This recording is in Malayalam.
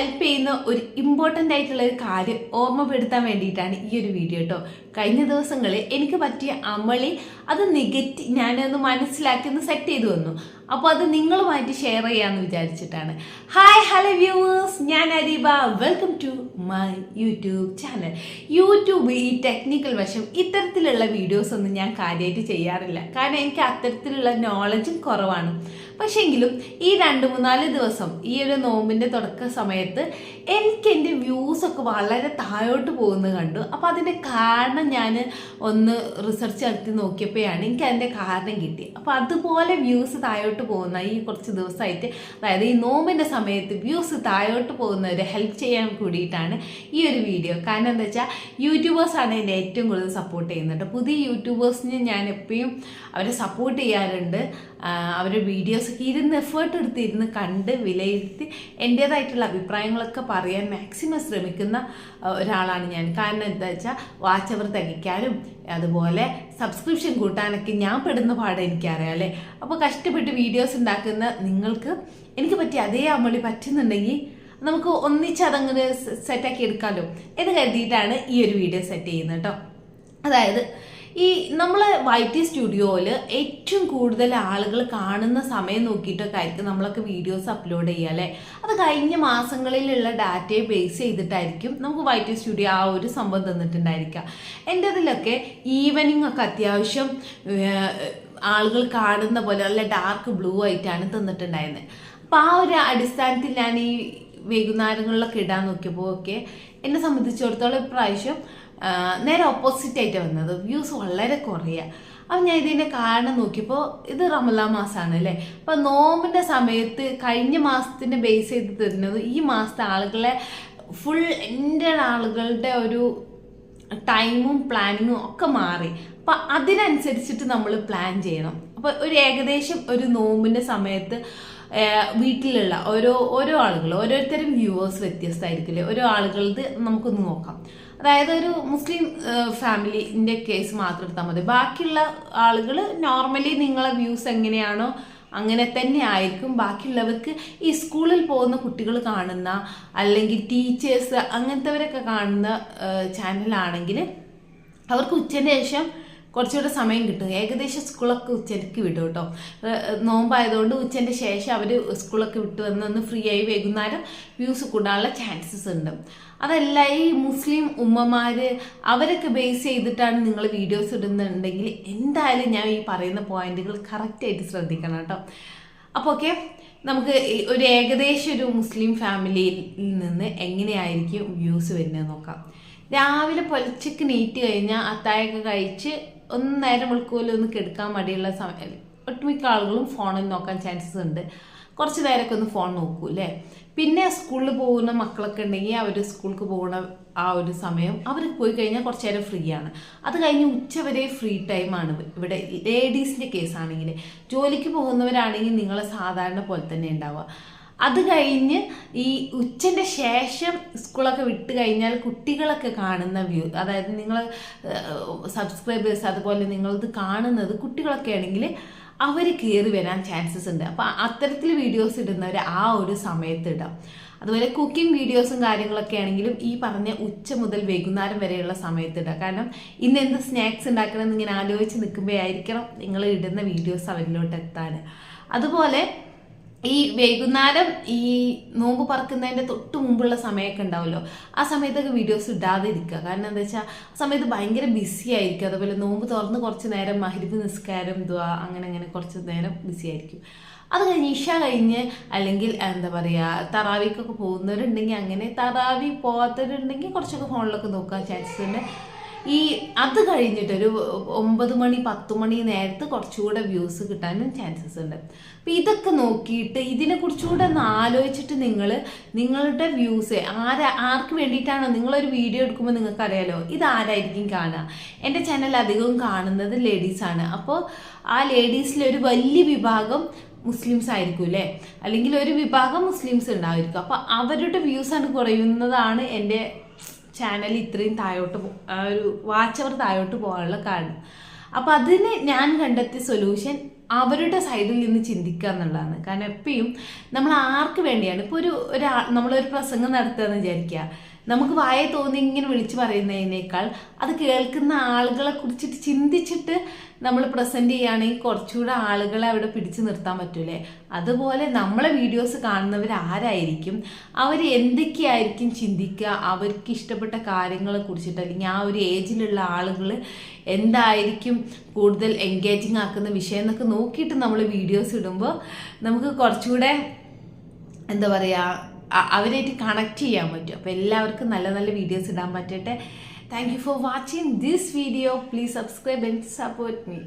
ഹെൽപ്പ് ചെയ്യുന്ന ഒരു ഇമ്പോർട്ടൻ്റ് ആയിട്ടുള്ള ഒരു കാര്യം ഓർമ്മപ്പെടുത്താൻ വേണ്ടിയിട്ടാണ് ഈ ഒരു വീഡിയോ കേട്ടോ. കഴിഞ്ഞ ദിവസങ്ങളിൽ എനിക്ക് പറ്റിയ അമളി അത് ഞാനൊന്ന് മനസ്സിലാക്കി ഒന്ന് സെറ്റ് ചെയ്തു വന്നു. അപ്പോൾ അത് നിങ്ങളുമായിട്ട് ഷെയർ ചെയ്യാമെന്ന് വിചാരിച്ചിട്ടാണ്. ഹായ് ഹലോ വ്യൂവേഴ്സ്, ഞാൻ Areeba. Welcome to my YouTube channel. YouTube ഈ ടെക്നിക്കൽ വശം ഇത്തരത്തിലുള്ള വീഡിയോസ് ഒന്നും ഞാൻ കാര്യമായിട്ട് ചെയ്യാറില്ല, കാരണം എനിക്ക് അത്തരത്തിലുള്ള നോളജും കുറവാണ്. പക്ഷേങ്കിലും ഈ 2-3 ദിവസം ഈ ഒരു നോമ്പിൻ്റെ തുടക്ക സമയത്ത് എനിക്ക് എൻ്റെ വ്യൂസൊക്കെ വളരെ താഴോട്ട് പോകുന്നത് കണ്ടു. അപ്പോൾ അതിൻ്റെ കാരണം ഞാൻ ഒന്ന് റിസർച്ച് നടത്തി നോക്കിയപ്പോഴാണ് എനിക്ക് അതിൻ്റെ കാരണം കിട്ടി. അപ്പോൾ അതുപോലെ വ്യൂസ് താഴോട്ട് പോകുന്ന ഈ കുറച്ച് ദിവസമായിട്ട്, അതായത് ഈ നോമ്പിൻ്റെ സമയത്ത് വ്യൂസ് താഴോട്ട് പോകുന്നവരെ ഹെൽപ്പ് ചെയ്യാൻ കൂടിയിട്ടാണ് ഈ ഒരു വീഡിയോ. കാരണം എന്താ വെച്ചാൽ യൂട്യൂബേഴ്സാണ് എന്നെ ഏറ്റവും കൂടുതൽ സപ്പോർട്ട് ചെയ്യുന്നുണ്ട്. പുതിയ യൂട്യൂബേഴ്സിനെ ഞാൻ എപ്പോഴും അവരെ സപ്പോർട്ട് ചെയ്യാറുണ്ട്. അവരുടെ വീഡിയോസൊക്കെ എഫേർട്ട് എടുത്തിരുന്ന് കണ്ട് വിലയിരുത്തി എൻ്റേതായിട്ടുള്ള അഭിപ്രായങ്ങളൊക്കെ പറയാൻ മാക്സിമം ശ്രമിക്കുന്ന ഒരാളാണ് ഞാൻ. കാരണം എന്താ വെച്ചാൽ വാച്ച് അവർ തികയ്ക്കാനും അതുപോലെ സബ്സ്ക്രിപ്ഷൻ കൂട്ടാനൊക്കെ ഞാൻ പെടുന്ന പാട് എനിക്കറിയാം അല്ലേ. അപ്പോൾ കഷ്ടപ്പെട്ട് വീഡിയോസ് ഉണ്ടാക്കുന്ന നിങ്ങൾക്ക് എനിക്ക് പറ്റിയ അതേ അമളി പറ്റുന്നുണ്ടെങ്കിൽ നമുക്ക് ഒന്നിച്ച് അതങ്ങനെ സെറ്റാക്കി എടുക്കാമല്ലോ എന്ന് കരുതിയിട്ടാണ് ഈ ഒരു വീഡിയോ സെറ്റ് ചെയ്യുന്നത് കേട്ടോ. അതായത് ഈ നമ്മൾ YT സ്റ്റുഡിയോയിൽ ഏറ്റവും കൂടുതൽ ആളുകൾ കാണുന്ന സമയം നോക്കിയിട്ടൊക്കെ ആയിരിക്കും നമ്മളൊക്കെ വീഡിയോസ് അപ്ലോഡ് ചെയ്യുക അല്ലേ. അത് കഴിഞ്ഞ മാസങ്ങളിലുള്ള ഡാറ്റയെ ബേസ് ചെയ്തിട്ടായിരിക്കും നമുക്ക് YT സ്റ്റുഡിയോ ആ ഒരു സംഭവം തന്നിട്ടുണ്ടായിരിക്കുക. എൻ്റെ ഇതിലൊക്കെ ഈവനിങ് ഒക്കെ അത്യാവശ്യം ആളുകൾ കാണുന്ന പോലെ നല്ല ഡാർക്ക് ബ്ലൂ ആയിട്ടാണ് തന്നിട്ടുണ്ടായിരുന്നത്. അപ്പോൾ ആ ഒരു അടിസ്ഥാനത്തിൽ ഞാൻ ഈ വൈകുന്നേരങ്ങളിലൊക്കെ ഇടാൻ നോക്കിയപ്പോൾ ഒക്കെ എന്നെ സംബന്ധിച്ചിടത്തോളം ഇപ്രാവശ്യം നേരെ ഓപ്പോസിറ്റ് ആയിട്ട് വന്നത്, വ്യൂസ് വളരെ കുറയുക. അപ്പം ഞാൻ ഇതിൻ്റെ കാരണം നോക്കിയപ്പോൾ ഇത് റമദാൻ മാസമാണ് അല്ലേ. അപ്പം നോമ്പിൻ്റെ സമയത്ത് കഴിഞ്ഞ മാസത്തിൻ്റെ ബേസ് ചെയ്ത് തരുന്നത് ഈ മാസത്തെ ആളുകളെ ഫുൾ എൻ്റെ ആളുകളുടെ ഒരു ടൈമും പ്ലാനിങ്ങും ഒക്കെ മാറി. അപ്പം അതിനനുസരിച്ചിട്ട് നമ്മൾ പ്ലാൻ ചെയ്യണം. അപ്പോൾ ഒരു ഏകദേശം ഒരു നോമ്പിൻ്റെ സമയത്ത് വീട്ടിലുള്ള ഓരോ ആളുകൾ ഓരോരുത്തരും വ്യൂവേഴ്സ് വ്യത്യസ്തമായിരിക്കില്ലേ. ഓരോ ആളുകളത് നമുക്കൊന്ന് നോക്കാം. അതായത് ഒരു മുസ്ലിം ഫാമിലിൻ്റെ കേസ് മാത്രം എടുത്താൽ മതി. ബാക്കിയുള്ള ആളുകൾ നോർമലി നിങ്ങളെ വ്യൂസ് എങ്ങനെയാണോ അങ്ങനെ തന്നെ ആയിരിക്കും. ബാക്കിയുള്ളവർക്ക് ഈ സ്കൂളിൽ പോകുന്ന കുട്ടികൾ കാണുന്ന അല്ലെങ്കിൽ ടീച്ചേഴ്സ് അങ്ങനത്തെവരൊക്കെ കാണുന്ന ചാനലാണെങ്കിൽ അവർക്ക് ഉച്ചയ്ക്ക് ശേഷം കുറച്ചുകൂടെ സമയം കിട്ടും. ഏകദേശം സ്കൂളൊക്കെ ഉച്ചയ്ക്ക് വിടും കേട്ടോ. നോമ്പായതുകൊണ്ട് ഉച്ചൻ്റെ ശേഷം അവർ സ്കൂളൊക്കെ വിട്ട് വന്ന് ഫ്രീ ആയി വൈകുന്നേരം വ്യൂസ് കൂടാനുള്ള ചാൻസസ് ഉണ്ട്. അതല്ല ഈ മുസ്ലിം ഉമ്മമാർ അവരൊക്കെ ബേസ് ചെയ്തിട്ടാണ് നിങ്ങൾ വീഡിയോസ് ഇടുന്നുണ്ടെങ്കിൽ എന്തായാലും ഞാൻ ഈ പറയുന്ന പോയിന്റുകൾ കറക്റ്റായിട്ട് ശ്രദ്ധിക്കണം കേട്ടോ. അപ്പോൾ ഓക്കെ, നമുക്ക് ഒരു ഏകദേശം ഒരു മുസ്ലിം ഫാമിലിയിൽ നിന്ന് എങ്ങനെയായിരിക്കും വ്യൂസ് വരുന്നത് നോക്കാം. രാവിലെ പൊലച്ചക്ക് നീറ്റ് കഴിഞ്ഞാൽ അത്താഴമൊക്കെ കഴിച്ച് നേരം വിളിക്കുമല്ലോ കെടുക്കാൻ മടിയുള്ള സമയം ഒട്ടുമിക്ക ആളുകളും ഫോണിൽ നോക്കാൻ ചാൻസസ് ഉണ്ട്. കുറച്ച് നേരമൊക്കെ ഒന്ന് ഫോൺ നോക്കൂ അല്ലേ. പിന്നെ സ്കൂളിൽ പോകുന്ന മക്കളൊക്കെ ഉണ്ടെങ്കിൽ അവർ സ്കൂൾക്ക് പോകുന്ന ആ ഒരു സമയം അവർ പോയി കഴിഞ്ഞാൽ കുറച്ച് നേരം ഫ്രീ ആണ്. അത് കഴിഞ്ഞ് ഉച്ചവരെ ഫ്രീ ടൈമാണ്. ഇവിടെ ലേഡീസിൻ്റെ കേസാണെങ്കിൽ, ജോലിക്ക് പോകുന്നവരാണെങ്കിൽ നിങ്ങൾ സാധാരണ പോലെ തന്നെ ഉണ്ടാവുക. അത് കഴിഞ്ഞ് ഈ ഉച്ചൻ്റെ ശേഷം സ്കൂളൊക്കെ വിട്ട് കഴിഞ്ഞാൽ കുട്ടികളൊക്കെ കാണുന്ന വ്യൂ, അതായത് നിങ്ങൾ സബ്സ്ക്രൈബേഴ്സ് അതുപോലെ നിങ്ങളത് കാണുന്നത് കുട്ടികളൊക്കെ ആണെങ്കിൽ അവർ കയറി വരാൻ ചാൻസസ് ഉണ്ട്. അപ്പോൾ അത്തരത്തിൽ വീഡിയോസ് ഇടുന്നവർ ആ ഒരു സമയത്ത് ഇടാം. അതുപോലെ കുക്കിംഗ് വീഡിയോസും കാര്യങ്ങളൊക്കെ ആണെങ്കിലും ഈ പറഞ്ഞ ഉച്ച മുതൽ വൈകുന്നേരം വരെയുള്ള സമയത്ത് ഇടാം. കാരണം ഇന്ന് എന്ത് സ്നാക്സ് ഉണ്ടാക്കണമെന്ന് ഇങ്ങനെ ആലോചിച്ച് നിൽക്കുമ്പോഴായിരിക്കണം നിങ്ങൾ ഇടുന്ന വീഡിയോസ് അവരിലോട്ട് എത്താൻ. അതുപോലെ ഈ വൈകുന്നേരം ഈ നോമ്പ് പറക്കുന്നതിൻ്റെ തൊട്ട് മുമ്പുള്ള സമയമൊക്കെ ഉണ്ടാവുമല്ലോ, ആ സമയത്തൊക്കെ വീഡിയോസ് ഇടാതെ ഇരിക്കുക. കാരണം എന്താ വെച്ചാൽ ആ സമയത്ത് ഭയങ്കര ബിസി ആയിരിക്കും. അതുപോലെ നോമ്പ് തുറന്ന് കുറച്ച് നേരം മഗ്‌രിബ് നിസ്കാരം ദുആ അങ്ങനെ കുറച്ച് നേരം ബിസി ആയിരിക്കും. അത് കഴിഞ്ഞ് ഇഷ കഴിഞ്ഞ് അല്ലെങ്കിൽ എന്താ പറയുക തറാവിക്കൊക്കെ പോകുന്നവരുണ്ടെങ്കിൽ അങ്ങനെ, തറാവി പോകാത്തവരുണ്ടെങ്കിൽ കുറച്ചൊക്കെ ഫോണിലൊക്കെ നോക്കാൻ ചാൻസസ് ഉണ്ട്. ഈ അത് കഴിഞ്ഞിട്ടൊരു 9 മണി 10 മണി നേരത്ത് കുറച്ചുകൂടെ വ്യൂസ് കിട്ടാനും ചാൻസസ് ഉണ്ട്. അപ്പം ഇതൊക്കെ നോക്കിയിട്ട് ഇതിനെക്കുറിച്ചുകൂടെ ഒന്ന് ആലോചിച്ചിട്ട് നിങ്ങളുടെ വ്യൂസ് ആർക്ക് വേണ്ടിയിട്ടാണോ നിങ്ങളൊരു വീഡിയോ എടുക്കുമ്പോൾ നിങ്ങൾക്കറിയാലോ ഇത് ആരായിരിക്കും കാണുക. എൻ്റെ ചാനൽ അധികവും കാണുന്നത് ലേഡീസാണ്. അപ്പോൾ ആ ലേഡീസിലൊരു വലിയ വിഭാഗം മുസ്ലിംസ് ആയിരിക്കും അല്ലേ, അല്ലെങ്കിൽ ഒരു വിഭാഗം മുസ്ലിംസ് ഉണ്ടായിരിക്കും. അപ്പോൾ അവരുടെ വ്യൂസാണ് കുറയുന്നതാണ് എൻ്റെ ചാനൽ ഇത്രയും താഴോട്ട് ഒരു വാച്ച് അവർ താഴോട്ട് പോകാനുള്ള കാരണം. അപ്പോൾ അതിന് ഞാൻ കണ്ടെത്തിയ സൊല്യൂഷൻ അവരുടെ സൈഡിൽ നിന്ന് ചിന്തിക്കുക എന്നുള്ളതാണ്. കാരണം എപ്പോഴും നമ്മൾ ആർക്ക് വേണ്ടിയാണ് ഇപ്പോൾ നമ്മളൊരു പ്രസംഗം നടത്തുകയെന്ന് വിചാരിക്കുക, നമുക്ക് വായ തോന്നി ഇങ്ങനെ വിളിച്ചു പറയുന്നതിനേക്കാൾ അത് കേൾക്കുന്ന ആളുകളെ കുറിച്ചിട്ട് ചിന്തിച്ചിട്ട് നമ്മൾ പ്രസൻറ്റ് ചെയ്യുകയാണെങ്കിൽ കുറച്ചുകൂടെ ആളുകളെ അവിടെ പിടിച്ചു നിർത്താൻ പറ്റൂലേ. അതുപോലെ നമ്മളെ വീഡിയോസ് കാണുന്നവർ ആരായിരിക്കും, അവർ എന്തൊക്കെയായിരിക്കും ചിന്തിക്കുക, അവർക്ക് ഇഷ്ടപ്പെട്ട കാര്യങ്ങളെ കുറിച്ചിട്ട്, അല്ലെങ്കിൽ ആ ഒരു ഏജിലുള്ള ആളുകൾ എന്തായിരിക്കും കൂടുതൽ എൻഗേജിങ് ആക്കുന്ന വിഷയം എന്നൊക്കെ നോക്കിയിട്ട് നമ്മൾ വീഡിയോസ് ഇടുമ്പോൾ നമുക്ക് കുറച്ചുകൂടെ എന്താ പറയുക, അവരായിട്ട് കണക്ട് ചെയ്യാൻ പറ്റും. അപ്പോൾ എല്ലാവർക്കും നല്ല നല്ല വീഡിയോസ് ഇടാൻ പറ്റട്ടെ. Thank you for watching this video. Please subscribe and support me.